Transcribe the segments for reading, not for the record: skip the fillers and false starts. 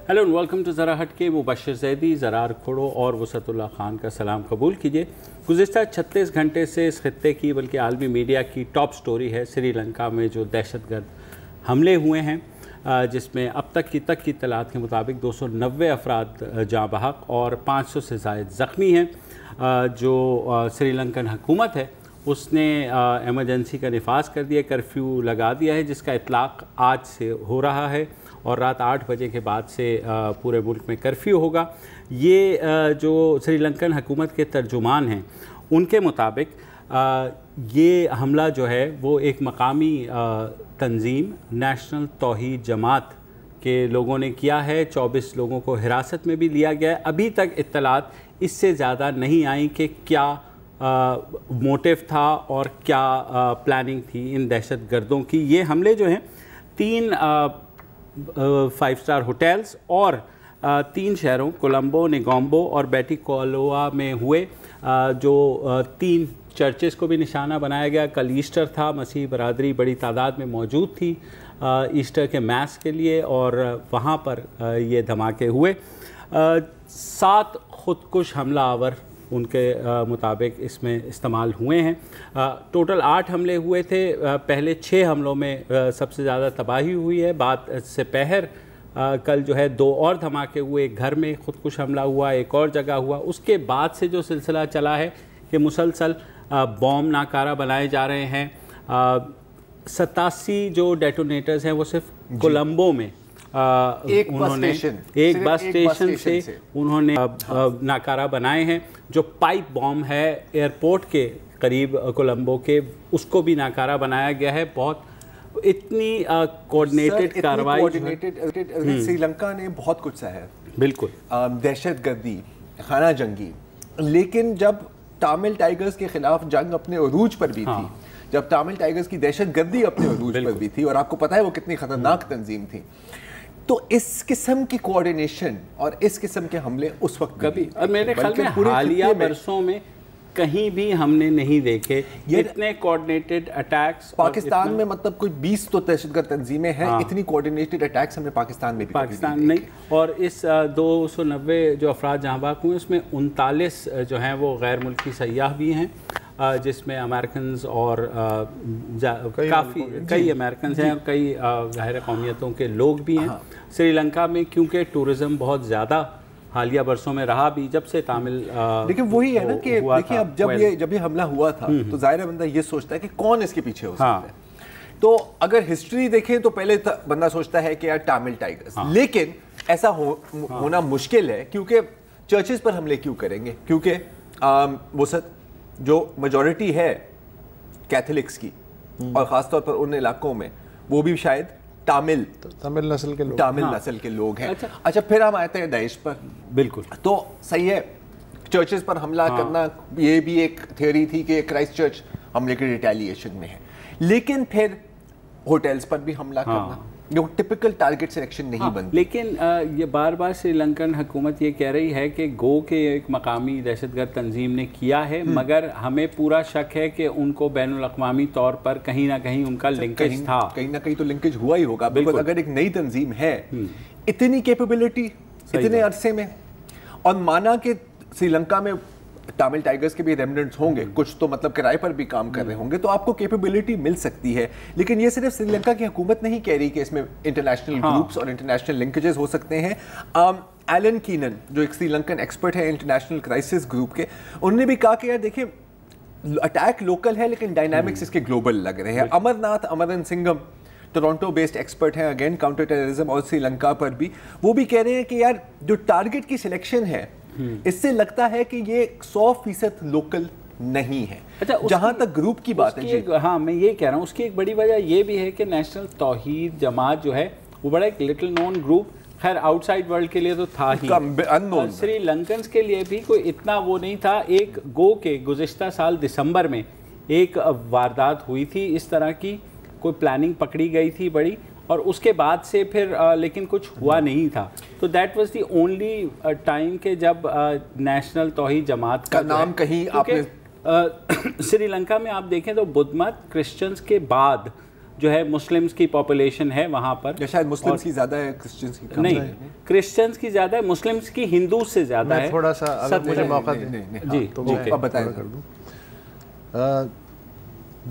Hello and welcome to ज़रा हट के। मुबशर ज़ैदी, ज़रार खोड़ो और वसतुल्लाह खान का सलाम कबूल कीजिए। गुज़िश्ता 36 घंटे से इस खित्ते की बल्कि आलमी मीडिया की टॉप स्टोरी है श्रीलंका में जो दहशतगर्द हमले हुए हैं, जिसमें अब तक की इत्तलात के मुताबिक 290 अफराद जाँ बहक और 500 से ज़ायद ज़ख्मी हैं। जो श्रीलंकन हुकूमत है उसने एमरजेंसी का निफाज कर दिया, कर्फ्यू लगा दिया है, जिसका इतलाक़ आज से हो रहा है और रात 8 बजे के बाद से पूरे मुल्क में कर्फ्यू होगा। ये जो श्रीलंकन हुकूमत के तर्जुमान हैं उनके मुताबिक ये हमला जो है वो एक मकामी तंजीम नेशनल तौहीद जमात के लोगों ने किया है। 24 लोगों को हिरासत में भी लिया गया है। अभी तक इत्तलात इससे ज़्यादा नहीं आई कि क्या मोटिव था और क्या प्लानिंग थी इन दहशत गर्दों की। ये हमले जो हैं 3 5 स्टार होटल्स और 3 शहरों कोलंबो, नेगोम्बो और बेटिकोलोआ में हुए। जो 3 चर्चेस को भी निशाना बनाया गया। कल ईस्टर था, मसीह बरादरी बड़ी तादाद में मौजूद थी ईस्टर के मैस के लिए और वहाँ पर ये धमाके हुए। 7 ख़ुदकुश हमला आवर उनके मुताबिक इसमें इस्तेमाल हुए हैं। टोटल 8 हमले हुए थे। पहले 6 हमलों में सबसे ज़्यादा तबाही हुई है। बाद से पहर कल जो है 2 और धमाके हुए। एक घर में ख़ुदकुश हमला हुआ, एक और जगह हुआ। उसके बाद से जो सिलसिला चला है कि मुसलसल बॉम्ब नाकारा बनाए जा रहे हैं। 87 जो डेटोनेटर्स हैं वो सिर्फ कोलंबो में एक बस स्टेशन से उन्होंने नाकारा बनाए हैं। जो पाइप बॉम्ब है एयरपोर्ट के करीब कोलंबो के, उसको भी नाकारा बनाया गया है। बहुत इतनी कोऑर्डिनेटेड कार्रवाई। श्रीलंका ने बहुत कुछ सहा है, बिल्कुल, दहशतगर्दी, खाना जंगी। लेकिन जब तामिल टाइगर्स के खिलाफ जंग अपने उरूज पर भी थी, जब तामिल टाइगर्स की दहशतगर्दी अपने उरूज पर भी थी और आपको पता है वो कितनी खतरनाक तंजीम थी, तो इस किस्म की कोऑर्डिनेशन और इस किस्म के हमले उस वक्त कभी, और मेरे ख्याल में हालिया बरसों में कहीं भी हमने नहीं देखे इतने कोऑर्डिनेटेड अटैक्स। पाकिस्तान में मतलब कोई 20 तो दहशतगर्द तंजीमें हैं, इतनी कोऑर्डिनेटेड अटैक्स हमने पाकिस्तान में भी नहीं। और इस 290 जो अफराद जहाँ बाक हुए उसमें 39 जो हैं वो गैर मुल्की सयाह भी हैं, जिसमें अमेरिकन और कई अमेरिकन हैं और कई गैर कौमियतों के लोग भी हैं। श्रीलंका में क्योंकि टूरिज़म बहुत ज़्यादा हालिया बरसों में रहा भी, जब से तामिल लेकिन वही है ना कि देखिए अब जब ये हमला हुआ था तो जाहिर है बंदा ये सोचता है कि कौन इसके पीछे हो सकता है। तो अगर हिस्ट्री देखें तो पहले बंदा सोचता है कि यार तामिल टाइगर्स, लेकिन ऐसा होना मुश्किल है क्योंकि चर्चेस पर हमले क्यों करेंगे? क्योंकि वसत जो मेजॉरिटी है कैथोलिक्स की और ख़ासतौर पर उन इलाकों में वो भी शायद तामिल नस्ल के लोग हैं। अच्छा, फिर हम आते हैं दाइश पर। बिल्कुल, तो सही है, चर्चेस पर हमला करना ये भी एक थ्योरी थी कि क्राइस्ट चर्च हमले के रिटेलिएशन में है, लेकिन फिर होटल्स पर भी हमला करना जो टिपिकल टारगेट सिलेक्शन नहीं बनती। लेकिन ये बार बार श्रीलंकन हुकूमत ये कह रही है कि गो के एक मकामी दहशतगर्द तंजीम ने किया है, मगर हमें पूरा शक है कि उनको बैनुल अक़वामी तौर पर कहीं ना कहीं उनका लिंकेज था। कहीं ना कहीं तो लिंकेज हुआ ही होगा। बिल्कुल, अगर एक नई तंजीम है, इतनी कैपेबिलिटी इतने अरसे में, और माना कि श्रीलंका में तामिल टाइगर्स के भी रेमिनेंट्स होंगे, कुछ तो मतलब किराए पर भी काम कर रहे होंगे, तो आपको कैपेबिलिटी मिल सकती है। लेकिन ये सिर्फ श्रीलंका की हुकूमत नहीं कह रही कि इसमें इंटरनेशनल ग्रुप्स और इंटरनेशनल लिंकेजेस हो सकते हैं। एलन कीनन जो एक श्रीलंकन एक्सपर्ट है इंटरनेशनल क्राइसिस ग्रुप के, उन्होंने भी कहा कि यार देखिए अटैक लोकल है लेकिन डायनामिक्स इसके ग्लोबल लग रहे हैं। Amaran Singham Toronto based expert हैं अगेन काउंटर टेररिज्म और श्रीलंका पर भी, वो भी कह रहे हैं कि यार जो टारगेट की सिलेक्शन है इससे लगता है कि ये 100% लोकल नहीं है। अच्छा, जहां तक ग्रुप की बात है, हाँ मैं ये कह रहा हूँ, उसकी एक बड़ी वजह ये भी है कि नेशनल तौहीद जमात जो है वो बड़ा एक लिटिल नोन ग्रुप, खैर आउटसाइड वर्ल्ड के लिए तो था ही, श्रीलंकन के लिए भी कोई इतना वो नहीं था। एक गो के गुज़िश्ता साल दिसंबर में एक वारदात हुई थी इस तरह की, कोई प्लानिंग पकड़ी गई थी बड़ी, और उसके बाद से फिर लेकिन कुछ हुआ नहीं था। तो that was the only time के जब नेशनल तौहीद जमात का नाम कहीं आपने श्रीलंका में आप देखें तो बुद्धमत क्रिश्चियंस के बाद جو ہے مسلمز کی پاپولیشن ہے وہاں پر. شاید مسلمز کی زیادہ ہے, کرسچنز کی کم ہے. نہیں, کرسچنز کی زیادہ ہے, مسلمز کی ہندو سے زیادہ ہے. میں تھوڑا سا اگر مجھے موقع دیں جی تو میں بتائیں کر دوں.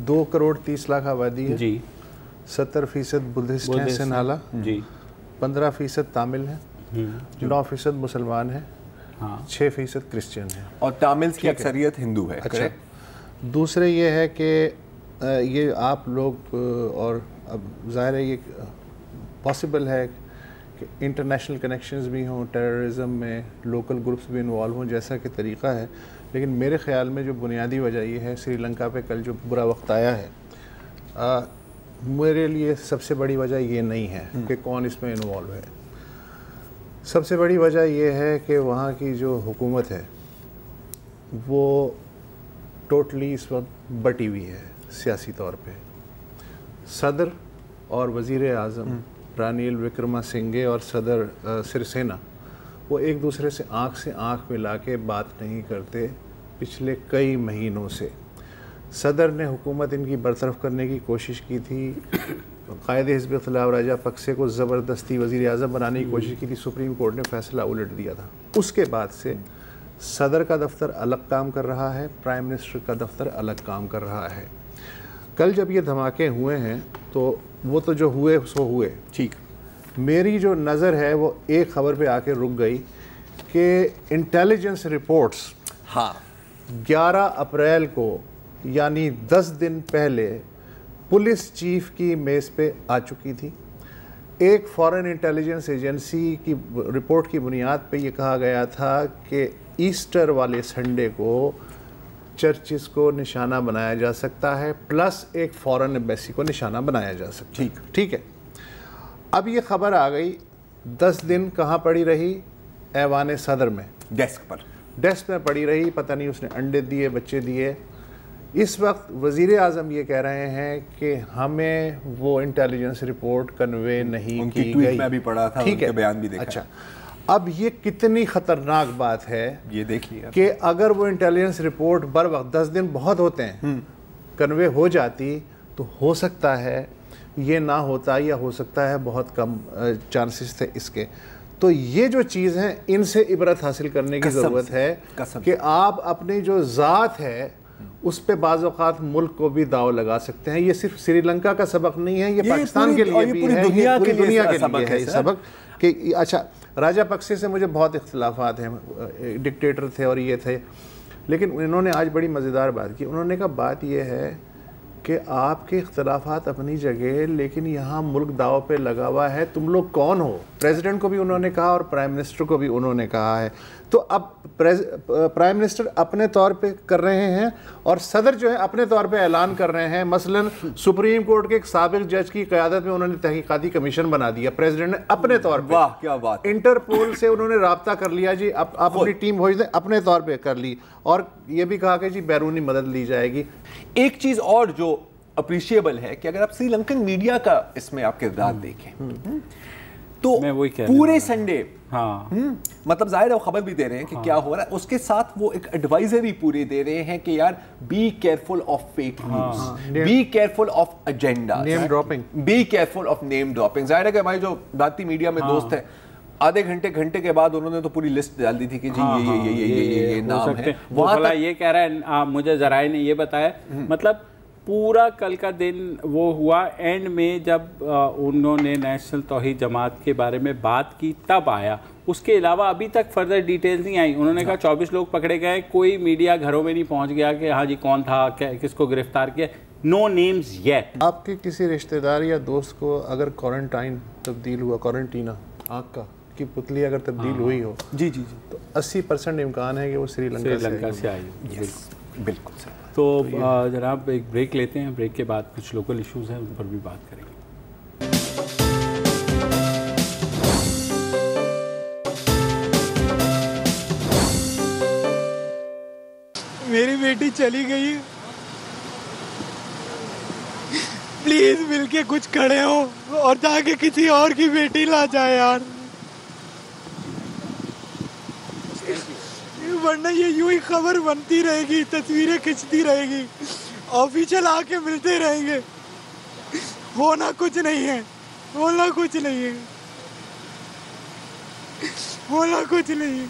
2 کروڑ 30 لاکھ آبادی ہے جی. 70% بدھسٹ ہیں سنہالا جی. 15% تامل ہیں, 9% مسلمان ہیں, 6% کرسچن ہیں, اور تاملز کی اکثریت ہندو ہے. اچھا, دوسرے یہ ہے کہ یہ آپ لوگ, اور اب ظاہر ہے یہ پاسبل ہے کہ انٹرنیشنل کنیکشنز بھی ہوں ٹیررزم میں, لوکل گروپس بھی انوالو ہوں جیسا کہ طریقہ ہے, لیکن میرے خیال میں جو بنیادی وجہ یہ ہے, سری لنکا پہ کل جو برا وقت آیا ہے, میرے لیے سب سے بڑی وجہ یہ نہیں ہے کہ کون اس میں انوالو ہے. سب سے بڑی وجہ یہ ہے کہ وہاں کی جو حکومت ہے وہ ٹوٹلی اس وقت بٹی ہوئی ہے سیاسی طور پہ. صدر اور وزیر اعظم رانیل وکرما سنگھے اور صدر سرسینا وہ ایک دوسرے سے آنکھ ملا کے بات نہیں کرتے پچھلے کئی مہینوں سے. صدر نے حکومت ان کی برطرف کرنے کی کوشش کی تھی, قائد حزب اختلاف راجہ پکسے کو زبردستی وزیر اعظم بنانے کی کوشش کی تھی, سپریم کورٹ نے فیصلہ الٹ دیا تھا. اس کے بعد سے صدر کا دفتر الگ کام کر رہا ہے, پرائم منسٹر کا دفتر الگ کام کر رہا ہے. کل جب یہ دھماکے ہوئے ہیں تو وہ تو جو ہوئے سو ہوئے, ٹھیک. میری جو نظر ہے وہ ایک خبر پہ آ کے رک گئی کہ انٹیلیجنس رپورٹس 11 اپریل کو یعنی 10 دن پہلے پولیس چیف کی میز پہ آ چکی تھی. ایک فارن انٹیلیجنس ایجنسی کی رپورٹ کی بنیاد پہ یہ کہا گیا تھا کہ ایسٹر والے سنڈے کو چرچز کو نشانہ بنایا جا سکتا ہے, پلس ایک فارن ایمبیسی کو نشانہ بنایا جا سکتا ہے. ٹھیک ہے. اب یہ خبر آ گئی, 10 دن کہاں پڑی رہی, ایوان صدر میں, ڈیسک میں پڑی رہی, پتہ نہیں اس نے انڈے دیے بچے دیے. اس وقت وزیر اعظم یہ کہہ رہے ہیں کہ ہمیں وہ انٹیلیجنس رپورٹ کنوے نہیں کی گئی. میں بھی پڑھا تھا, ان کے بیان بھی دیکھا. اچھا, اب یہ کتنی خطرناک بات ہے یہ دیکھیے کہ اگر وہ انٹیلیجنس رپورٹ بر وقت 10 دن بہت ہوتے ہیں کنوے ہو جاتی تو ہو سکتا ہے یہ نہ ہوتا, یا ہو سکتا ہے بہت کم چانسز تھے اس کے. تو یہ جو چیز ہیں ان سے عبرت حاصل کرنے کی ضرورت ہے کہ آپ اپنی جو ذات ہے اس پہ بعض اوقات ملک کو بھی داؤ لگا سکتے ہیں. یہ صرف سری لنکا کا سبق نہیں ہے, یہ پاکستان کے لیے بھی ہے, یہ پوری دنیا کے لیے ہے یہ سبق کہ اچھا راجہ پکسے سے مجھے بہت اختلافات ہیں, ڈکٹیٹر تھے اور یہ تھے, لیکن انہوں نے آج بڑی مزیدار بات کی. انہوں نے کہا بات یہ ہے کہ آپ کے اختلافات اپنی جگہ, لیکن یہاں ملک داؤ پہ لگا ہوا ہے, تم لوگ کون ہو. پریزیڈنٹ کو بھی انہوں نے کہا اور پرائم منسٹر کو بھی انہوں نے کہا ہے. تو اب پرائم منسٹر اپنے طور پہ کر رہے ہیں اور صدر جو ہے اپنے طور پہ اعلان کر رہے ہیں. مثلا سپریم کورٹ کے ایک سابق جج کی قیادت میں انہوں نے تحقیقاتی کمیشن بنا دیا پریزیڈنٹ نے اپنے طور پہ. واہ کیا بات. انٹرپول سے انہوں نے رابطہ کر لیا, جی آپ اپنی ٹیم بھیج دیں, اپنے طور پہ کر لی, اور یہ بھی کہا کہ جی بیرونی مدد لی جائے گی. ایک چیز اور جو اپریشیبل ہے کہ اگر آپ سری لنکن میڈیا کا اس میں آپ کردار دیکھیں تو پورے سنڈے مطلب ظاہر ہے وہ خبر بھی دے رہے ہیں کہ کیا ہو رہا ہے, اس کے ساتھ وہ ایک ایڈوائزری پوری دے رہے ہیں کہ یار be careful of fake news, be careful of agenda, name dropping, be careful of name dropping. ظاہر ہے کہ ہمارے جو ذاتی میڈیا میں دوست ہیں آدھے گھنٹے کے بعد انہوں نے تو پوری لسٹ ڈال دی تھی کہ جی یہ نام ہے. وہاں یہ کہہ رہا ہے, مجھے ذرائع نے یہ بتایا, مطلب پورا کل کا دن وہ ہوا, اینڈ میں جب انہوں نے نیشنل توحید جماعت کے بارے میں بات کی تب آیا. اس کے علاوہ ابھی تک فردر ڈیٹیلز نہیں آئی. انہوں نے کہا 24 لوگ پکڑے گئے, کوئی میڈیا گھروں میں نہیں پہنچ گیا کہ ہاں جی کون تھا, کس کو گرفتار کیا, نو نیمز یٹ. آپ کے کسی رشتہ دار یا دوست کو اگر کوارنٹائن تبدیل ہوا, کوارنٹینا آنکھ کا کی پتلی اگر تبدیل ہوئی ہو, جی تو 80% امکان ہے کہ وہ سری لنکا سے آئی ہو. بالکل سر. تو جناب ایک بریک لیتے ہیں, بریک کے بعد کچھ لوکل ایشوز ہیں ان پر بھی بات کریں گے. میری بیٹی چلی گئی, پلیز مل کے کچھ کھڑے ہو اور تاکہ کسی اور کی بیٹی نہ جائے یار, ورنہ یہ یوں ہی خبر بنتی رہے گی, تصویریں کھنچتی رہے گی, آفیشل آ کے ملتے رہیں گے. होना कुछ नहीं है, होना कुछ नहीं है, होना कुछ नहीं है।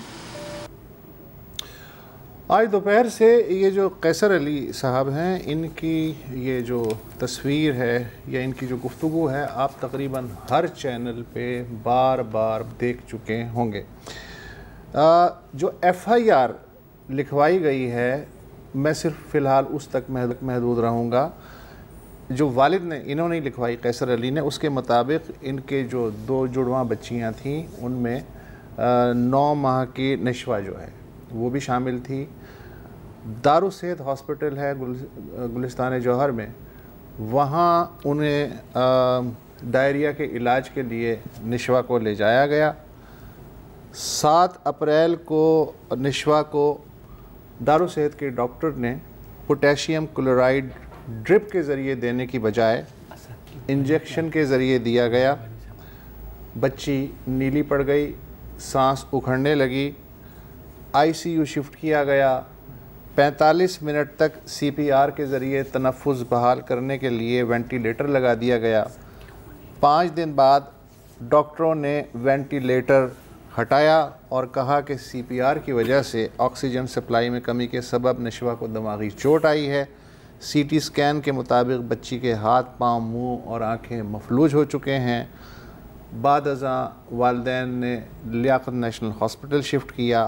आज दोपहर से ये जो कैसर अली साहब हैं, इनकी ये जो तस्वीर है या इनकी जो गुफ्तगू है, आप तकरीबन हर चैनल पे बार बार देख चुके होंगे। जो FIR लिखवाई गई है, मैं सिर्फ फ़िलहाल उस तक महदूद रहूँगा। जो वालिद ने, इन्होंने लिखवाई कैसर अली ने, उसके मुताबिक इनके जो 2 जुड़वां बच्चियाँ थीं, उनमें 9 माह की नशवा जो है वो भी शामिल थी। दारुसेहत हॉस्पिटल है गुलिस्तान जौहर में, वहाँ उन्हें डायरिया के इलाज के लिए नशवा को ले जाया गया। 7 अप्रैल को नशवा को दारुसेहत के डॉक्टर ने पोटेशियम क्लोराइड ड्रिप के ज़रिए देने की बजाय इंजेक्शन के ज़रिए दिया गया। बच्ची नीली पड़ गई, सांस उखड़ने लगी, ICU शिफ्ट किया गया। 45 मिनट तक CPR के ज़रिए तनफ़ुज़ बहाल करने के लिए वेंटिलेटर लगा दिया गया। 5 दिन बाद डॉक्टरों ने वेंटिलेटर हटाया और कहा कि CPR की वजह से ऑक्सीजन सप्लाई में कमी के सबब नशवा को दिमागी चोट आई है। CT स्कैन के मुताबिक बच्ची के हाथ, पाँव, मुंह और आँखें मफलूज हो चुके हैं। बाद अज़ां वालिदैन ने लियाकत नेशनल हॉस्पिटल शिफ्ट किया।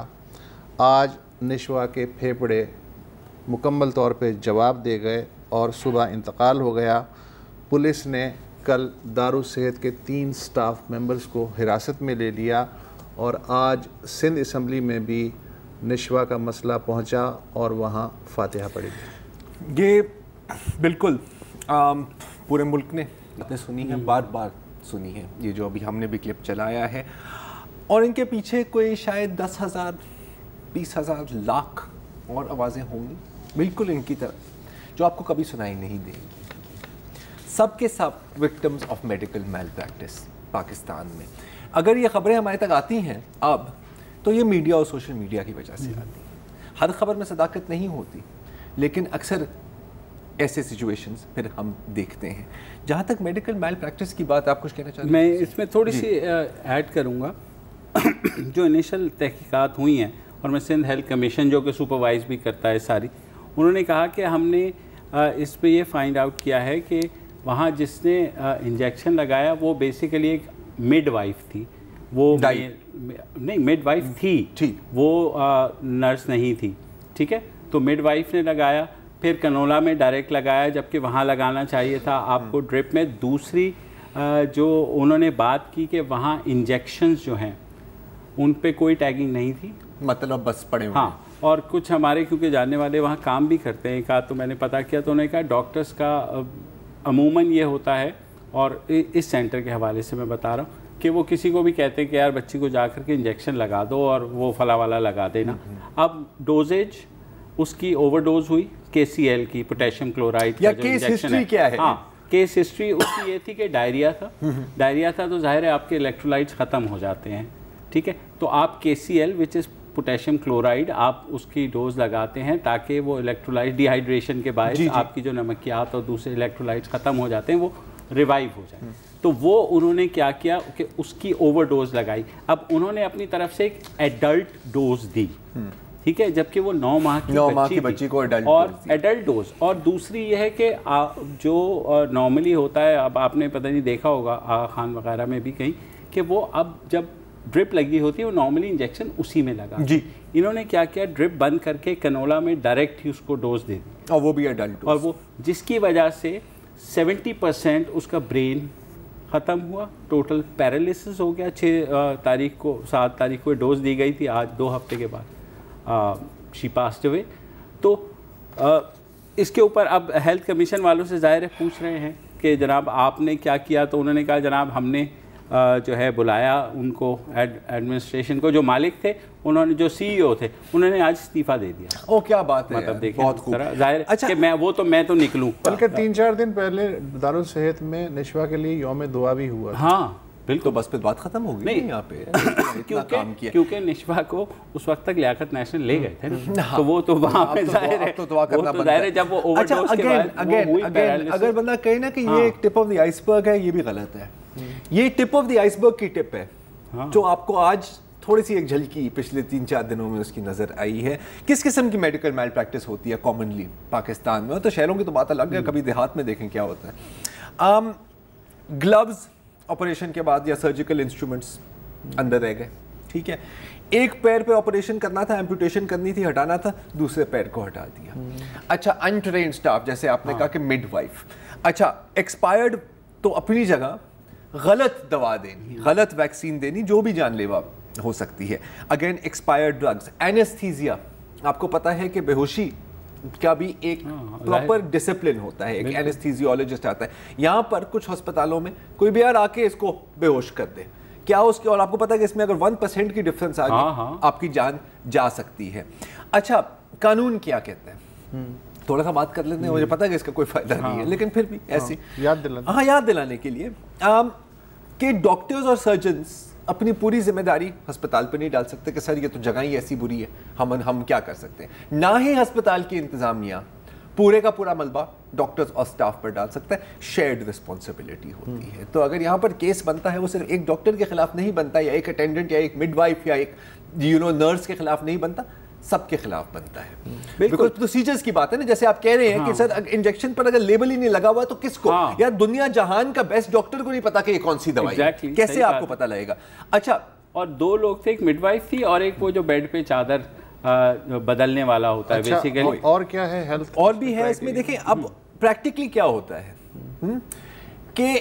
आज नशवा के फेफड़े मुकम्मल तौर पे जवाब दे गए और सुबह इंतकाल हो गया। पुलिस ने कल दारुसेहत के 3 स्टाफ मेंबर्स को हिरासत में ले लिया और आज सिंध असम्बली में भी नशवा का मसला पहुंचा और वहां फातिहा पड़ी। ये बिल्कुल पूरे मुल्क ने आपने सुनी है, बार बार सुनी है, ये जो अभी हमने भी क्लिप चलाया है। और इनके पीछे कोई शायद 10,000 20,000 लाख और आवाज़ें होंगी बिल्कुल इनकी तरह, जो आपको कभी सुनाई नहीं देंगी। सबके सब victims of medical malpractice Pakistan में। अगर ये ख़बरें हमारे तक आती हैं अब, तो ये मीडिया और सोशल मीडिया की वजह से आती हैं। हर खबर में सदाकत नहीं होती, लेकिन अक्सर ऐसे सिचुएशंस फिर हम देखते हैं। जहाँ तक मेडिकल मैल प्रैक्टिस की बात, आप कुछ कहना चाहते हैं? मैं इसमें थोड़ी सी ऐड करूँगा। जो इनिशियल तहकीकात हुई हैं, और मैं सिंध हेल्थ कमीशन जो कि सुपरवाइज भी करता है सारी, उन्होंने कहा कि हमने इस पे ये फाइंड आउट किया है कि वहाँ जिसने इंजेक्शन लगाया वो बेसिकली एक मिडवाइफ थी। वो नहीं, मिडवाइफ थी, वो नर्स नहीं थी, ठीक है। तो मिडवाइफ ने लगाया, फिर कनोला में डायरेक्ट लगाया, जबकि वहाँ लगाना चाहिए था आपको ड्रिप में। दूसरी जो उन्होंने बात की कि वहाँ इंजेक्शंस जो हैं उन पे कोई टैगिंग नहीं थी, मतलब बस पड़े हुए। हाँ, और कुछ हमारे क्योंकि जानने वाले वहाँ काम भी करते हैं, कहा तो मैंने पता किया तो उन्होंने कहा डॉक्टर्स का अमूमन ये होता है, और इस सेंटर के हवाले से मैं बता रहा हूँ कि वो किसी को भी कहते हैं कि यार बच्ची को जा कर के इंजेक्शन लगा दो और वो फला वाला लगा देना। अब डोजेज उसकी ओवरडोज हुई KCl की, पोटेशियम क्लोराइड का जो इंजेक्शन है। क्या है? हाँ, केस हिस्ट्री उसकी ये थी कि डायरिया था तो जाहिर है आपके इलेक्ट्रोलाइट्स ख़त्म हो जाते हैं, ठीक है। तो आप KCl which is potassium chloride, आप उसकी डोज लगाते हैं ताकि वो इलेक्ट्रोलाइट डिहाइड्रेशन के बायस आपकी जो नमकियात और दूसरे इलेक्ट्रोलाइट्स ख़त्म हो जाते हैं, वो रिवाइव हो जाए। तो वो उन्होंने क्या किया कि उसकी ओवरडोज लगाई। अब उन्होंने अपनी तरफ से एक एडल्ट डोज दी, ठीक है, जबकि वो 9 माह की बच्ची को एडल्ट डोज। और दूसरी ये है कि जो नॉर्मली होता है, अब आपने पता नहीं देखा होगा खान वगैरह में भी कहीं, कि वो अब जब ड्रिप लगी होती है वो नॉर्मली इंजेक्शन उसी में लगा जी। इन्होंने क्या किया, ड्रिप बंद करके कनोला में डायरेक्ट ही उसको डोज दे दी, और वो भी एडल्ट, और वो जिसकी वजह से 70% उसका ब्रेन ख़त्म हुआ, टोटल पैरालिसिस हो गया। 7 तारीख को डोज दी गई थी, आज 2 हफ्ते के बाद शी पास्ट अवे। तो इसके ऊपर अब हेल्थ कमीशन वालों से ज़ाहिर है पूछ रहे हैं कि जनाब आपने क्या किया, तो उन्होंने कहा जनाब हमने जो है बुलाया उनको, एडमिनिस्ट्रेशन को, जो मालिक थे उन्होंने, जो CEO थे उन्होंने आज इस्तीफ़ा दे दिया। ओ क्या बात है, मतलब देखिए बहुत खूब। ज़ाहिर अच्छा कि मैं तो निकलूँ। बल्कि 3-4 दिन पहले दारुल सेहत में नशवा के लिए यौम दुआ भी हुआ। हाँ, तो बस फिर बात खत्म हो गई नहीं यहाँ पे इतना काम किया, क्योंकि निशवा को उस वक्त तक लियाकत नेशनल ले गए थे ना, तो वो तो वहाँ पे जाहिर है, तो दुआ करना बनता है जब वो ओवरडोज के बाद अगेन अगर बंदा कहे ना कि ये एक टिप ऑफ द आइसबर्ग है, ये भी गलत है। ये टिप ऑफ द आइसबर्ग की टिप है जो आपको आज थोड़ी सी एक झलकी पिछले 3-4 दिनों में उसकी नज़र आई है। किस किस्म की मेडिकल मैल प्रैक्टिस होती है कॉमनली पाकिस्तान में, तो शहरों की तो बात अलग है, कभी देहात में देखें क्या होता है। ग्लव्स ऑपरेशन के बाद या सर्जिकल इंस्ट्रूमेंट्स अंदर रह गए, ठीक है। एक पैर पे ऑपरेशन करना था, एम्पुटेशन करनी थी, हटाना था, दूसरे पैर को हटा दिया। अच्छा, अनट्रेन्ड स्टाफ, जैसे आपने कहा कि मिडवाइफ, अच्छा एक्सपायर्ड, तो अपनी जगह गलत दवा देनी, गलत वैक्सीन देनी जो भी जानलेवा हो सकती है। अगेन एक्सपायर्ड ड्रग्स, एनेस्थीसिया, आपको पता है कि बेहोशी का भी एक प्रॉपर डिसिप्लिन होता है, एक एनेस्थीसियोलॉजिस्ट आता है। यहाँ पर कुछ अस्पतालों में कोई भी यार आके इसको बेहोश कर दे, क्या उसके, और आपको पता है कि इसमें अगर 1% की डिफरेंस आ गई आपकी जान जा सकती है। अच्छा, कानून क्या कहते हैं, थोड़ा सा बात कर लेते हैं, मुझे पता है कि इसका कोई फायदा नहीं है, लेकिन फिर भी ऐसी याद दिलाने के लिए कि डॉक्टर्स और सर्जन्स अपनी पूरी जिम्मेदारी अस्पताल पर नहीं डाल सकते कि सर ये तो जगह ही ऐसी बुरी है, हम क्या कर सकते हैं। ना ही अस्पताल की इंतजामिया पूरे का पूरा मलबा डॉक्टर्स और स्टाफ पर डाल सकता है, शेयर्ड रिस्पॉन्सिबिलिटी होती है। तो अगर यहाँ पर केस बनता है वो सिर्फ एक डॉक्टर के खिलाफ नहीं बनता, या एक अटेंडेंट या एक मिडवाइफ या एक नर्स के खिलाफ नहीं बनता, सबके खिलाफ बनता है। बिल्कुल प्रोसीजर्स की बात है ना, जैसे आप कह रहे हैं कि सर इंजेक्शन पर अगर लेबल ही नहीं लगा हुआ तो किसको, यार दुनिया जहान का बेस्ट डॉक्टर को नहीं पता कि ये कौन सी दवाई है, कैसे आपको पता लगेगा। अच्छा, और 2 लोग थे, एक मिडवाइफ थी और एक वो जो बेड पे चादर बदलने वाला होता है बेसिकली। और क्या है, हेल्थ और भी है इसमें। देखें अब प्रैक्टिकली क्या होता है कि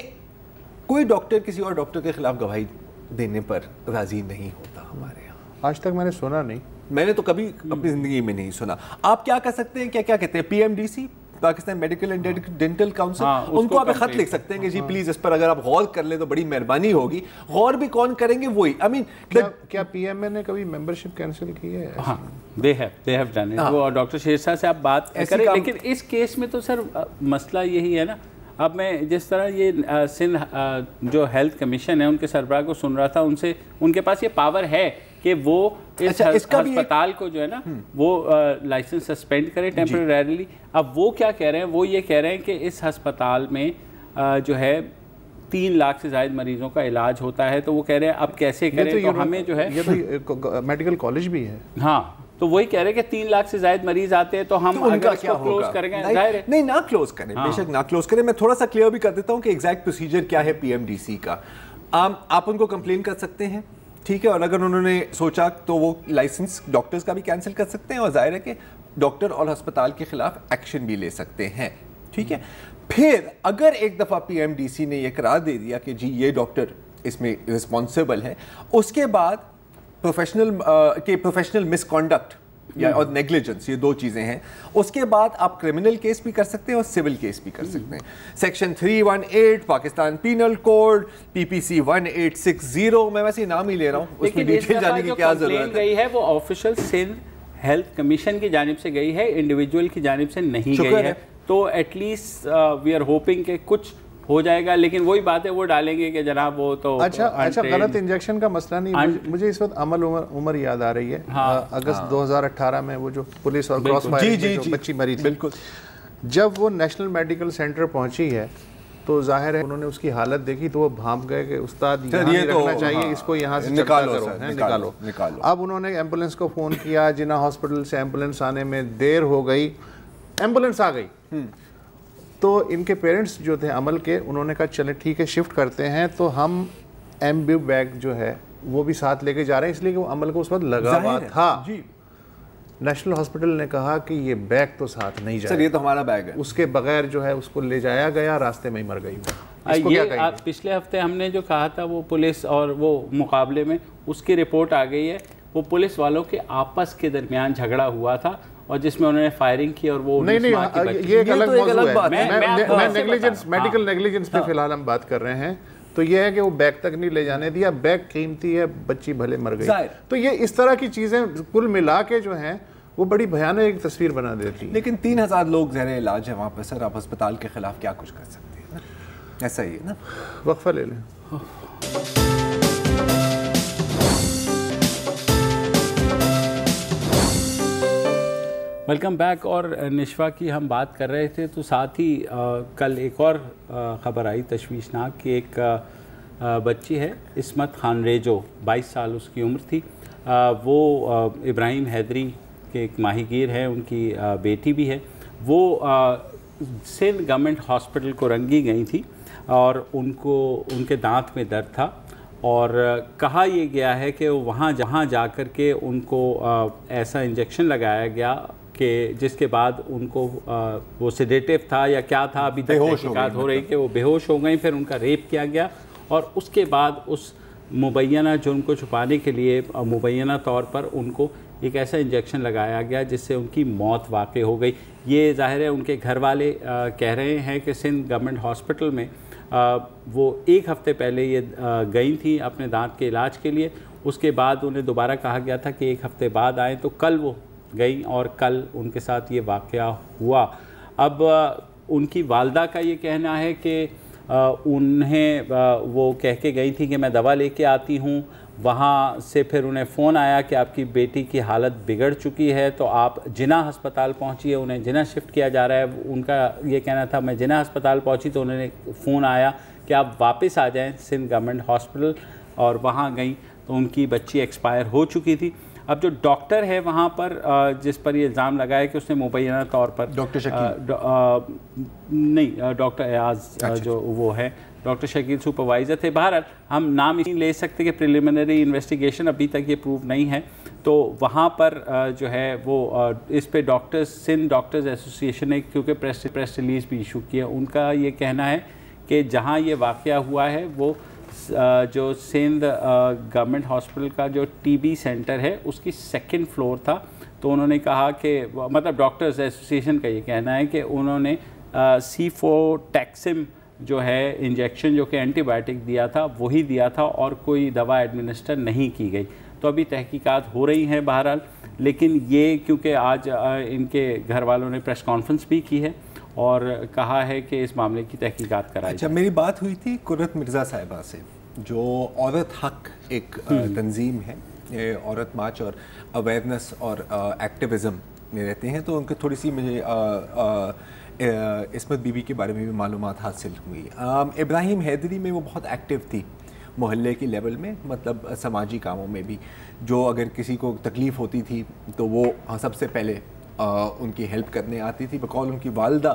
कोई डॉक्टर किसी और डॉक्टर के खिलाफ गवाही देने पर राजी नहीं होता हमारे यहाँ। आज तक मैंने सुना नहीं, मैंने तो कभी अपनी जिंदगी में नहीं सुना। आप क्या कर सकते हैं, क्या क्या कहते हैं, PMDC, Pakistan medical and dental council, उनको आप खत लिख सकते हैं कि जी प्लीज इस पर अगर आप गौर कर ले तो बड़ी मेहरबानी होगी। गौर भी कौन करेंगे, वही आई मीन क्या PMA ने कभी मेंबरशिप कैंसिल की है? हाँ, दे हैव डन इट। वो डॉक्टर शेरशाह से आप बात करें, लेकिन इस केस में तो सर मसला यही है ना। अब मैं जिस तरह ये सिंध जो हेल्थ कमीशन है उनके सरबराह को सुन रहा था, उनसे उनके पास ये पावर है कि वो इस अस्पताल को जो है ना वो लाइसेंस सस्पेंड करे टेम्परेरीली। अब वो क्या कह रहे हैं, वो ये कह रहे हैं कि इस अस्पताल में जो है 3 लाख से ज़्यादा मरीजों का इलाज होता है, तो वो कह रहे हैं अब कैसे करें, तो हमें जो है ये तो मेडिकल कॉलेज भी है। हाँ, तो वही कह रहे हैं कि 3 लाख से ज्यादा मरीज आते हैं, तो हम अगर इसको क्लोज करेंगे, नहीं ना क्लोज करें, बेशक ना क्लोज करें। मैं थोड़ा सा क्लियर भी कर देता हूं कि एग्जैक्ट प्रोसीजर क्या है PMDC का। आप उनको कंप्लेन कर सकते हैं, ठीक है, और अगर उन्होंने सोचा तो वो लाइसेंस डॉक्टर्स का भी कैंसिल कर सकते हैं, और जाहिर है कि डॉक्टर और अस्पताल के खिलाफ एक्शन भी ले सकते हैं, ठीक है। फिर अगर एक दफ़ा PMDC ने यह करार दे दिया कि जी ये डॉक्टर इसमें रिस्पॉन्सिबल है, उसके बाद प्रोफेशनल मिसकॉन्डक्ट या और नेग्लिजेंस, ये 2 चीज़ें हैं। उसके बाद आप क्रिमिनल केस भी कर सकते हैं और सिविल केस भी कर सकते हैं। Section 318 Pakistan penal code, PPC 1860, मैं वैसे नाम ही ले रहा हूँ, उसमें डिटेल जाने की क्या जरूरत गई है, वो ऑफिशियल सिंध हेल्थ कमीशन की जानिब से गई है, इंडिविजुअल की जानिब से नहीं गई है। तो एटलीस्ट वी आर होपिंग कि कुछ हो जाएगा, लेकिन वही बात है वो डालेंगे कि जनाब वो तो अच्छा गलत इंजेक्शन का मसला नहीं। मुझे इस वक्त अमल उमर याद आ रही है। अगस्त 2018 में वो जो पुलिस और क्रॉस फायर में बच्ची मरी थी, बिल्कुल, जब वो नेशनल मेडिकल सेंटर पहुंची है तो जाहिर है उन्होंने उसकी हालत देखी तो वो भांप गए कि उस्ताद यहाँ नहीं रखना चाहिए, इसको यहाँ से निकालो। अब उन्होंने एम्बुलेंस को फ़ोन किया, जिन्ना हॉस्पिटल से एम्बुलेंस आने में देर हो गई, एम्बुलेंस आ गई, तो इनके पेरेंट्स जो थे अमल के, उन्होंने कहा चले ठीक है शिफ्ट करते हैं, तो हम एम्ब्यू बैग जो है वो भी साथ लेके जा रहे हैं, इसलिए कि वो अमल को उस वक्त लगा हुआ था जी। नेशनल हॉस्पिटल ने कहा कि ये बैग तो साथ नहीं जाए, सर ये तो हमारा बैग है, उसके बगैर जो है उसको ले जाया गया, रास्ते में ही मर गई। ये आप पिछले हफ्ते हमने जो कहा था वो पुलिस और वो मुकाबले में उसकी रिपोर्ट आ गई है। वो पुलिस वालों के आपस के दरमियान झगड़ा हुआ था और जिसमें उन्होंने फायरिंग की और वो नहीं ये एक अलग बात है। मैं नेग्लिजेंस, मेडिकल नेग्लिजेंस पे फिलहाल हम बात कर रहे हैं। तो ये है कि वो बैग तक नहीं ले जाने दिया, बैग कीमती है, बच्ची भले मर गई। तो ये इस तरह की चीज़ें कुल मिला के जो हैं वो बड़ी भयानक एक तस्वीर बना देती है। लेकिन 3000 लोग ज़ेरे इलाज है वहाँ पर सर, आप अस्पताल के खिलाफ क्या कुछ कर सकते हैं? ऐसा ही है ना। वक्फा ले लें। Welcome back. और निशवा की हम बात कर रहे थे तो साथ ही कल एक और ख़बर आई तशवीशनाक कि एक बच्ची है इस्मत खान रेजो, 22 साल उसकी उम्र थी। वो इब्राहिम हैदरी के एक माहीगीर है, उनकी बेटी भी है। वो सिंध गवर्नमेंट हॉस्पिटल को रंगी गई थी और उनको उनके दांत में दर्द था और कहा यह गया है कि वहाँ जहाँ जाकर के उनको ऐसा इंजेक्शन लगाया गया कि जिसके बाद उनको वो सेडेटिव था या क्या था, अभी तक तहकीकात हो रही कि वो बेहोश हो गई, फिर उनका रेप किया गया और उसके बाद उस मुबैना जुर्म को छुपाने के लिए मुबैना तौर पर उनको एक ऐसा इंजेक्शन लगाया गया जिससे उनकी मौत वाक़ई हो गई। ये ज़ाहिर है उनके घर वाले कह रहे हैं कि सिंध गवर्नमेंट हॉस्पिटल में वो एक हफ़्ते पहले ये गई थी अपने दांत के इलाज के लिए। उसके बाद उन्हें दोबारा कहा गया था कि एक हफ़्ते बाद आएँ, तो कल वो गई और कल उनके साथ ये वाक़या हुआ। अब उनकी वालदा का ये कहना है कि उन्हें वो कह के गई थी कि मैं दवा लेके आती हूँ, वहाँ से फिर उन्हें फ़ोन आया कि आपकी बेटी की हालत बिगड़ चुकी है तो आप जिना हस्पताल पहुँचिए। उन्हें जिना शिफ्ट किया जा रहा है। उनका ये कहना था मैं जिना हस्पताल पहुँची तो उन्होंने फ़ोन आया कि आप वापस आ जाएं सिंध गवर्नमेंट हॉस्पिटल, और वहाँ गई तो उनकी बच्ची एक्सपायर हो चुकी थी। अब जो डॉक्टर है वहाँ पर जिस पर ये इल्ज़ाम लगाया कि उसने मुबैना तौर पर डॉक्टर शकील नहीं डॉक्टर एयाज जो वो है डॉक्टर शकील सुपरवाइज़र थे। बहरहाल हम नाम नहीं ले सकते कि प्रिलिमिनरी इन्वेस्टिगेशन अभी तक ये प्रूव नहीं है। तो वहाँ पर जो है वो इस पे डॉक्टर्स सिंध डॉक्टर्स एसोसिएशन ने क्योंकि प्रेस रिलीज़ भी इशू किया, उनका ये कहना है कि जहाँ ये वाक़या हुआ है वो जो सिंध गवर्नमेंट हॉस्पिटल का जो टीबी सेंटर है उसकी 2nd फ्लोर था। तो उन्होंने कहा कि मतलब डॉक्टर्स एसोसिएशन का ये कहना है कि उन्होंने सीफोटैक्सिम जो है इंजेक्शन जो कि एंटीबायोटिक दिया था वही दिया था और कोई दवा एडमिनिस्टर नहीं की गई। तो अभी तहकीकात हो रही हैं बहरहाल, लेकिन ये क्योंकि आज इनके घर वालों ने प्रेस कॉन्फ्रेंस भी की है और कहा है कि इस मामले की तहकीकात कराई। अच्छा, मेरी बात हुई थी कुर्रत मिर्ज़ा साहिबा से, जो औरत हक एक तंजीम है, ये औरत मार्च और अवेयरनेस और एक्टिविज़म में रहते हैं। तो उनकी थोड़ी सी मुझे इस्मत बीबी के बारे में भी मालूमात हासिल हुई। इब्राहिम हैदरी में वो बहुत एक्टिव थी मोहल्ले के लेवल में, मतलब समाजी कामों में भी। जो अगर किसी को तकलीफ़ होती थी तो वो सबसे पहले उनकी हेल्प करने आती थी, बकौल उनकी वालदा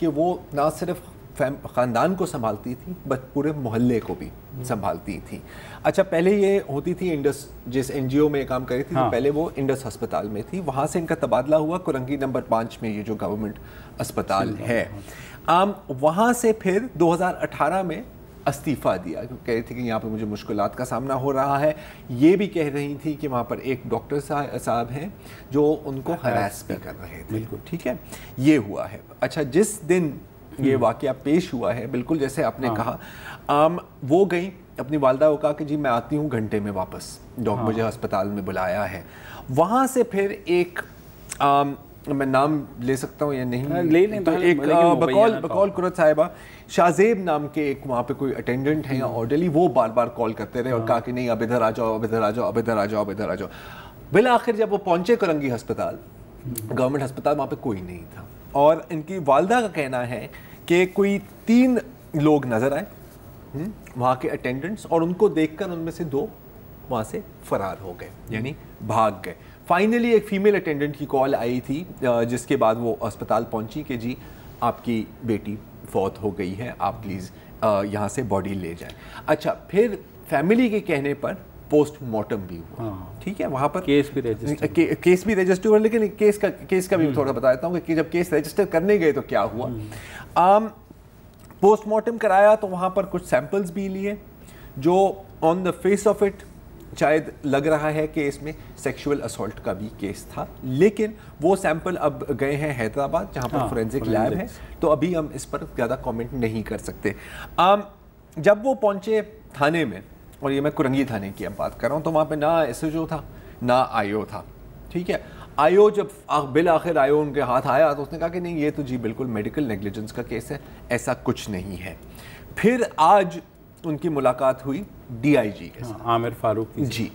कि वो ना सिर्फ ख़ानदान को संभालती थी बट पूरे मोहल्ले को भी संभालती थी। अच्छा, पहले ये होती थी इंडस, जिस NGO में काम कर रही थी तो पहले वो इंडस अस्पताल में थी। वहाँ से इनका तबादला हुआ कुरंगी नंबर 5 में, ये जो गवर्नमेंट अस्पताल है। वहाँ से फिर 2018 में इस्तीफ़ा दिया, कह रही थी कि यहाँ पर मुझे मुश्किलात का सामना हो रहा है। ये भी कह रही थी कि वहाँ पर एक डॉक्टर साहब हैं जो उनको हरास भी कर रहे थे। बिल्कुल ठीक है, ये हुआ है। अच्छा, जिस दिन ये वाक़या पेश हुआ है, बिल्कुल जैसे आपने कहा, वो गई अपनी वालदा को कहा कि जी मैं आती हूँ घंटे में वापस, डॉक्टर मुझे अस्पताल में बुलाया है। वहाँ से फिर एक मैं नाम ले सकता हूँ या नहीं ले लें, तो एक बकौल कुर्रत साहिबा शाहजेब नाम के एक वहाँ पे कोई अटेंडेंट है या ऑर्डरली, वो बार बार कॉल करते रहे और कहा कि नहीं अब इधर आ जाओ, अब इधर आ जाओ, अब इधर आ जाओ, अब इधर आ जाओ। बिल आखिर जब वो पहुँचे कुरंगी अस्पताल, गवर्नमेंट अस्पताल, वहाँ पे कोई नहीं था और इनकी वालदा का कहना है कि कोई 3 लोग नज़र आए वहाँ के अटेंडेंट्स, और उनको देखकर उनमें से 2 वहाँ से फरार हो गए, यानी भाग गए। फाइनली एक फीमेल अटेंडेंट की कॉल आई थी, जिसके बाद वो अस्पताल पहुंची कि जी आपकी बेटी फौत हो गई है, आप प्लीज़ यहाँ से बॉडी ले जाएं। अच्छा, फिर फैमिली के कहने पर पोस्टमार्टम भी हुआ। ठीक है, वहाँ पर केस भी रजिस्टर हुआ, लेकिन केस का भी थोड़ा बता देता हूँ कि जब केस रजिस्टर करने गए तो क्या हुआ। पोस्टमार्टम कराया तो वहाँ पर कुछ सैंपल्स भी लिए जो on the face of it शायद लग रहा है कि इसमें सेक्सुअल असॉल्ट का भी केस था, लेकिन वो सैंपल अब गए हैं हैदराबाद जहाँ पर फोरेंसिक लैब है, तो अभी हम इस पर ज़्यादा कमेंट नहीं कर सकते। जब वो पहुँचे थाने में, और ये मैं कुरंगी थाने की अब बात कर रहा हूँ, तो वहाँ पे ना SHO था ना IO था। ठीक है, IO जब बिल आखिर IO उनके हाथ आया तो उसने कहा कि नहीं ये तो जी बिल्कुल मेडिकल नेग्लिजेंस का केस है, ऐसा कुछ नहीं है। फिर आज ان کی ملاقات ہوئی ڈی آئی جی کے ساتھ, عامر فاروق جی,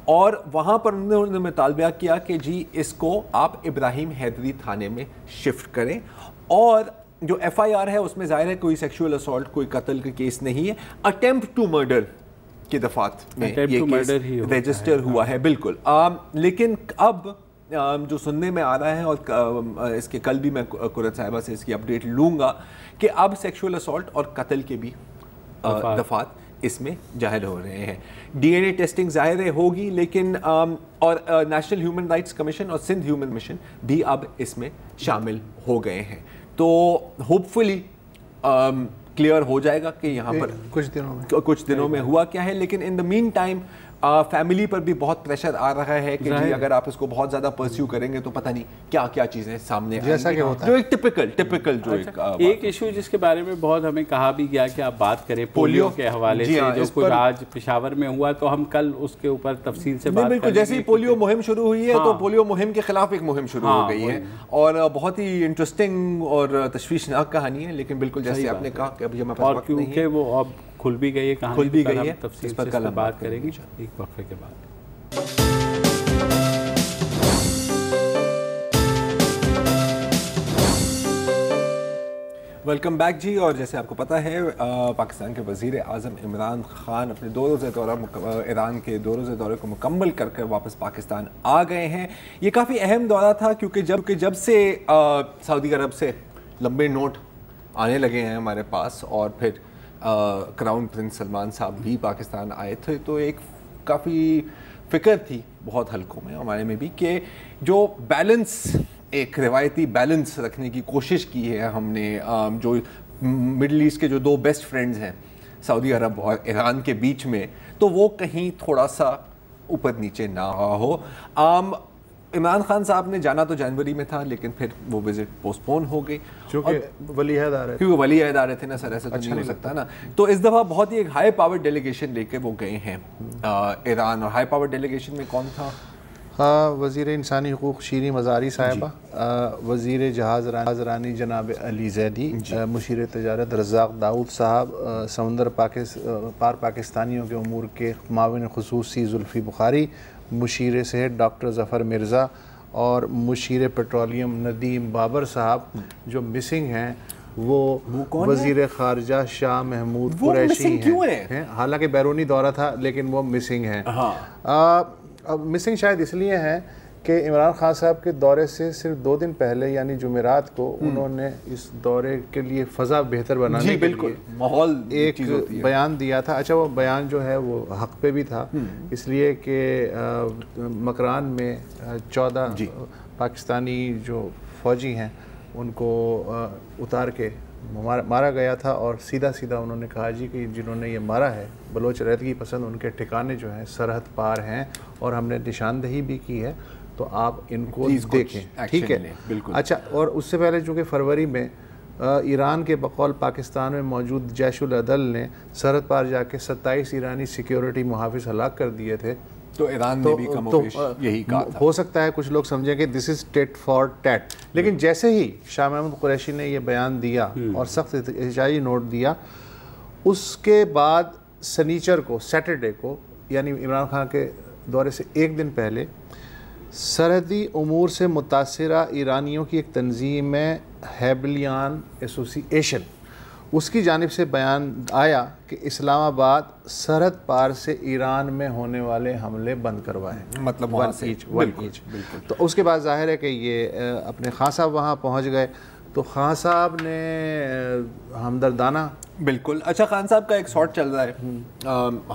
اور وہاں پر انہوں نے مطالبہ کیا کہ جی اس کو آپ ابراہیم حیدری تھانے میں شفٹ کریں, اور جو ایف آئی آر ہے اس میں ظاہر ہے کوئی سیکشول اسالٹ, کوئی قتل کا کیس نہیں ہے, اٹیمپٹ ٹو مرڈر کے دفعات میں یہ کیس رجسٹر ہوا ہے. بالکل, لیکن اب جو سننے میں آ رہا ہے, اور اس کے کل بھی میں قرۃ صاحبہ سے اس کی اپڈیٹ لوں گا, کہ اب سیکشول اسالٹ اور قتل کے بھی دفعات اس میں ظاہر ہو رہے ہیں. ڈی این اے ٹیسٹنگ ظاہر ہوگی, لیکن اور نیشنل ہیومن رائٹس کمیشن اور سندھ ہیومن مشن بھی اب اس میں شامل ہو گئے ہیں. تو ہوپ فلی کلیئر ہو جائے گا کہ یہاں پر کچھ دنوں میں ہوا کیا ہے. لیکن ان دا مین ٹائم فیملی پر بھی بہت پریشر آ رہا ہے کہ جی اگر آپ اس کو بہت زیادہ پرسیو کریں گے تو پتہ نہیں کیا کیا چیزیں سامنے آئیں جیسا کہ ہوتا ہے, جو ایک ٹپیکل جو ایک ایشو جس کے بارے میں بہت ہمیں کہا بھی گیا کہ آپ بات کریں پولیو کے حوالے سے, جو کچھ آج پشاور میں ہوا, تو ہم کل اس کے اوپر تفصیل سے بات کریں گے. جیسے ہی پولیو مہم شروع ہوئی ہے تو پولیو مہم کے خلاف ایک مہم شروع ہو گئی ہے, اور بہت ہی انٹرسٹنگ اور تشویشناک کہانی ہے. لیکن بالکل جیسے آپ نے کہا کہ ابھی ہمارے پاس وقت نہیں ہے, کیونکہ وہ اب کھل بھی گئی ہے کہانی, کھل بھی گئی ہے, تفصیل سے کل بات کریں گے ایک وقفے کے بعد. ویلکم بیک جی. اور جیسے آپ کو پتہ ہے پاکستان کے وزیر اعظم عمران خان اپنے 2 روزہ دورہ ایران کے 2 روزہ دورے کو مکمل کر کر واپس پاکستان آ گئے ہیں. یہ کافی اہم دورہ تھا, کیونکہ جب سے سعودی عرب سے لمبے نوٹ آنے لگے ہیں ہمارے پاس, اور پھر کراؤن پرنس سلمان صاحب بھی پاکستان آئے تھے, تو ایک کافی فکر تھی بہت حلقوں میں ہمارے میں بھی کہ جو بیلنس, ایک روایتی بیلنس رکھنے کی کوشش کی ہے ہم نے, جو مڈل ایسٹ کے جو 2 بیسٹ فرینڈز ہیں سعودی عرب اور ایران کے بیچ میں, تو وہ کہیں تھوڑا سا اوپر نیچے نہ ہو. عمران خان صاحب نے جانا تو جنوری میں تھا, لیکن پھر وہ وزٹ پوسٹ پون ہو گئی کیونکہ ولی عہد آ رہے تھے. کیونکہ ولی عہد آ رہے تھے نا سر, ایسا تو نہیں ہو سکتا نا. تو اس دفعہ بہت ہی ایک ہائی پاور ڈیلیگیشن لے کے وہ گئے ہیں ایران. اور ہائی پاور ڈیلیگیشن میں کون تھا؟ وزیر انسانی حقوق شیریں مزاری صاحبہ, وزیر جہاز رانی جناب علی زیدی, مشیر تجارت رزاق داؤد صاحب, سمندر پار پاکستانیوں کے امور کے معاون خصوصی زلفی بخاری, مشیر صحت ڈاکٹر ظفر مرزا, اور مشیر پیٹرولیم ندیم بابر صاحب. جو مسنگ ہیں وہ وزیر خارجہ شاہ محمود قریشی ہیں, حالانکہ بیرونی دورہ تھا لیکن وہ مسنگ ہیں. اب مسنگ شاید اس لیے ہیں کہ عمران خان صاحب کے دورے سے صرف 2 دن پہلے یعنی جمعرات کو انہوں نے اس دورے کے لیے فضا بہتر بنانے کے لیے ماحول ایک بیان دیا تھا. اچھا, وہ بیان جو ہے وہ حق پہ بھی تھا, اس لیے کہ مکران میں 14 پاکستانی جو فوجی ہیں ان کو اتار کے مارا گیا تھا, اور سیدھا انہوں نے کہا جی کہ جنہوں نے یہ مارا ہے بلوچ رہدگی پسند, ان کے ٹھکانے جو ہیں سرحد پار ہیں, اور ہم نے نشاندہی بھی کی ہے, تو آپ ان کو دیکھیں. ٹھیک ہے, بالکل. اچھا, اور اس سے پہلے چونکہ فروری میں ایران کے بقول پاکستان میں موجود جیش العدل نے سرحد پار جا کے 27 ایرانی سیکیورٹی محافظ ہلاک کر دیے تھے, تو ایران نے بھی کم و بیش یہی کہا تھا. ہو سکتا ہے کچھ لوگ سمجھیں کہ دس از ٹیٹ فار ٹیٹ, لیکن جیسے ہی شاہ محمود قریشی نے یہ بیان دیا اور سخت احتجاجی نوٹ دیا, اس کے بعد سنیچر کو, سیٹرڈے کو, یعنی عمران خان کے دورے سے 1 دن پہلے, سرحدی امور سے متاثرہ ایرانیوں کی ایک تنظیم ہے ہیبلیان ایسوسی ایشن, اس کی جانب سے بیان آیا کہ اسلام آباد سرحد پار سے ایران میں ہونے والے حملے بند کروائیں, مطلب وہاں سے تو اس کے بعد ظاہر ہے کہ یہ اپنے خان صاحب وہاں پہنچ گئے, تو خان صاحب نے ہمدردانہ. بالکل. اچھا, خان صاحب کا ایک شارٹ چل رہا ہے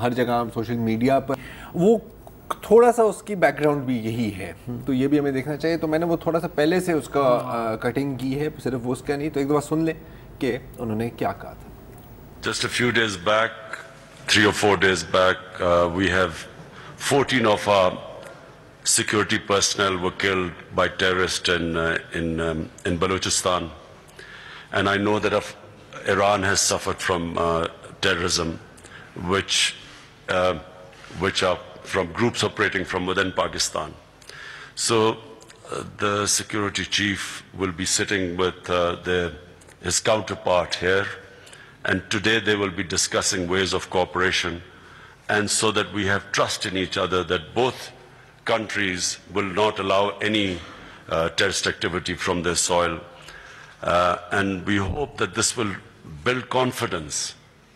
ہر جگہ سوشل میڈیا پر, وہ تھوڑا سا اس کی بیک گراؤنڈ بھی یہی ہے, تو یہ بھی ہمیں دیکھنا چاہیے. تو میں نے وہ تھوڑا سا پہلے سے اس کا کٹنگ کی ہے, صرف وہ اس کا نہیں, تو ایک دفعہ سن لیں کہ انہوں نے کیا کہا تھا. Just a few days back, 3 or 4 days back, we have 14 of our security personnel were killed by terrorists in Balochistan, and I know that Iran has suffered from terrorism, which are from groups operating from within Pakistan. So the security chief will be sitting with his counterpart here, and today they will be discussing ways of cooperation, and so that we have trust in each other that both countries will not allow any terrorist activity from their soil, and we hope that this will build confidence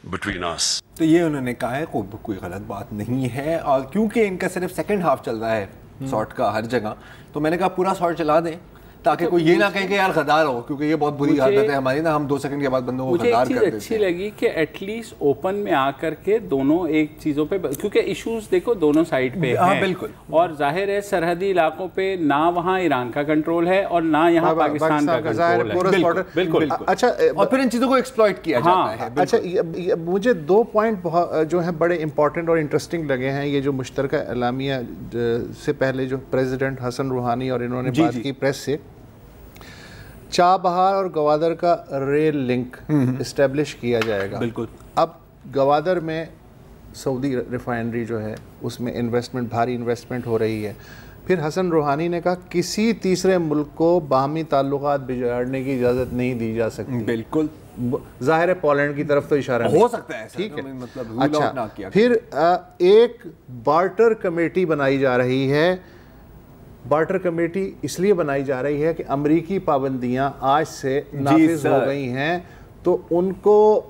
between us. تو یہ انہوں نے کہا ہے کوئی غلط بات نہیں ہے, اور کیونکہ ان کا صرف سیکنڈ ہاف چل رہا ہے سارٹ کا ہر جگہ, تو میں نے کہا پورا سارٹ چلا دیں تاکہ کوئی یہ نہ کہے کہ یار غدار ہو, کیونکہ یہ بہت بری عادت ہے ہماری نا, ہم 2 سیکنڈ کے بعد بندوں کو غدار کر دیتے ہیں. مجھے اچھی لگی کہ ایٹ لیسٹ اوپن میں آ کر کے دونوں ایک چیزوں پہ, کیونکہ ایشوز دیکھو دونوں سائڈ پہ ہیں بالکل, اور ظاہر ہے سرحدی علاقوں پہ نہ وہاں ایران کا کنٹرول ہے اور نہ یہاں پاکستان کا کنٹرول ہے. بالکل. اچھا, اور پھر ان چیزوں کو ایکسپلائٹ کیا جاتا ہے. اچھا, مجھے 2 پوائنٹ جو ہیں بڑے امپورٹنٹ اور انٹرسٹنگ لگے ہیں. یہ جو مشترکہ اعلامیہ سے پہلے جو پریزیڈنٹ حسن روحانی اور انہوں نے بات کی پریس سے, چابہار اور گوادر کا ریل لنک اسٹیبلش کیا جائے گا. بالکل. اب گوادر میں سعودی ریفائنری جو ہے اس میں انویسٹمنٹ, بھاری انویسٹمنٹ ہو رہی ہے. پھر حسن روحانی نے کہا کسی تیسرے ملک کو باہمی تعلقات بگاڑنے کی اجازت نہیں دی جا سکتی. بالکل. ظاہر ہے پولینڈ کی طرف تو اشارہ ہو سکتا ہے, ٹھیک ہے. مطلب اچھا, پھر ایک بارٹر کمیٹی بنائی جا رہی ہے. بارٹر کمیٹی اس لیے بنائی جا رہی ہے کہ امریکی پابندیاں آج سے نافذ ہو گئی ہیں, تو ان کو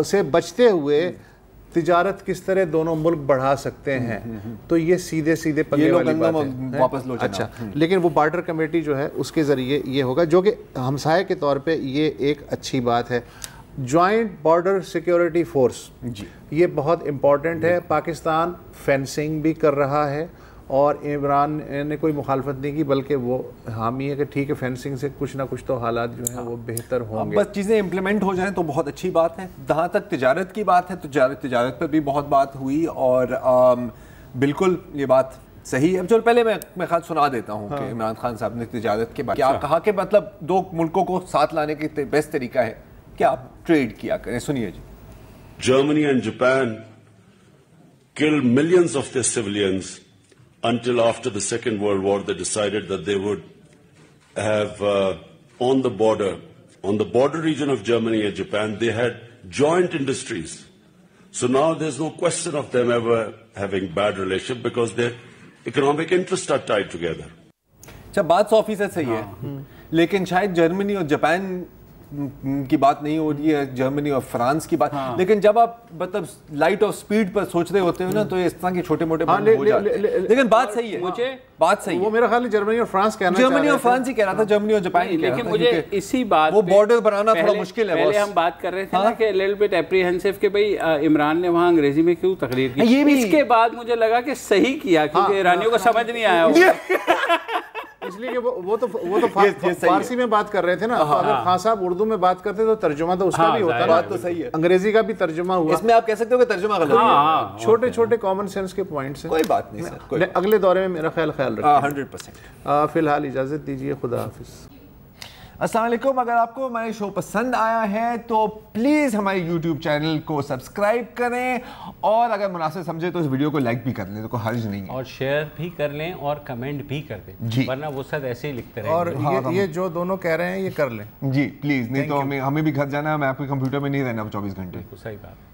سے بچتے ہوئے تجارت کس طرح دونوں ملک بڑھا سکتے ہیں. تو یہ سیدھے پنگے والی بات ہے. واپس لو. اچھا, لیکن وہ بارٹر کمیٹی جو ہے اس کے ذریعے یہ ہوگا, جو کہ ہمسائے کے طور پہ یہ ایک اچھی بات ہے. جوائنٹ بارڈر سیکیورٹی فورس, یہ بہت امپورٹنٹ ہے. پاکستان فینسنگ بھی کر رہا ہے اور عمران نے کوئی مخالفت نہیں کی, بلکہ وہ حامی ہے کہ ٹھیک ہے فینسنگ سے کچھ نہ کچھ تو حالات جو ہیں وہ بہتر ہوں گے. بس چیزیں امپلیمنٹ ہو جائیں تو بہت اچھی بات ہے. جہاں تک تجارت کی بات ہے تو تجارت پر بھی بہت بات ہوئی, اور بالکل یہ بات صحیح ہے. چلو پہلے میں خیال سنا دیتا ہوں کہ عمران خان صاحب نے تجارت کے بارے کیا کہا, کہ مطلب 2 ملکوں کو ساتھ لانے کے بیسٹ طریقہ ہے کہ آپ ٹریڈ کیا کریں. سنیے جی. Germany and Japan killed millions of their civilians until after the Second World War they decided that they would have on the border region of Germany and Japan, they had joint industries. So now there's no question of them ever having bad relationship because their economic interests are tied together. اچھا, بات 100% صحیح ہے, لیکن شاید جرمنی اور Japan کی بات نہیں ہو رہی ہے, جرمنی اور فرانس کی بات. لیکن جب آپ مطلب لائٹ آف سپیڈ پر سوچ رہے ہوتے ہیں نا, تو اس طرح کے چھوٹے موٹے بات ہو جاتے ہیں. لیکن بات صحیح ہے, مجھے بات صحیح ہے. وہ میرا خیال ہے جرمنی اور فرانس کہنا چاہ رہے ہیں. جرمنی اور فرانس ہی کہہ رہا تھا, جرمنی اور جاپان ہی کہہ رہا تھا. لیکن مجھے اسی بات وہ بارڈر بنانا تھوڑا مشکل ہے. پہلے ہم بات کر رہے تھے نا کہ لٹل بٹ اپریہنسو کہ بھئی عمران نے وہاں انگریزی میں کیوں تقریر کی. اس کے بعد مجھے لگا کہ صحیح کیا, کیونکہ ایرانیوں کو سمجھ نہیں آیا ہوگا. اس لیے کہ وہ تو فارسی میں بات کر رہے تھے نا, اگر خان صاحب اردو میں بات کرتے تو ترجمہ تو اس کا بھی ہوتا. بات تو صحیح ہے, انگریزی کا بھی ترجمہ ہوا. اس میں آپ کہہ سکتے ہو کہ ترجمہ غلط ہے. چھوٹے چھوٹے کامن سینس کے پوائنٹس ہیں. کوئی بات نہیں سر, اگلے دورے میں میرا خیال رکھیں. 100%. فی الحال اجازت دیجیے, خدا حافظ. السلام علیکم. اگر آپ کو ہمارے شو پسند آیا ہے تو پلیز ہمارے یوٹیوب چینل کو سبسکرائب کریں, اور اگر مناسب سمجھے تو اس ویڈیو کو لائک بھی کر لیں, تو کوئی حرج نہیں ہے, اور شیئر بھی کر لیں اور کمنٹ بھی کر دیں, ورنہ وہ سب ایسے ہی لکھتے رہیں. اور یہ جو دونوں کہہ رہے ہیں یہ کر لیں جی پلیز, نہیں تو ہمیں بھی گھر جانا ہے, میں آپ کے کمپیوٹر میں نہیں رہنا 24 گھنٹے. صحیح بات.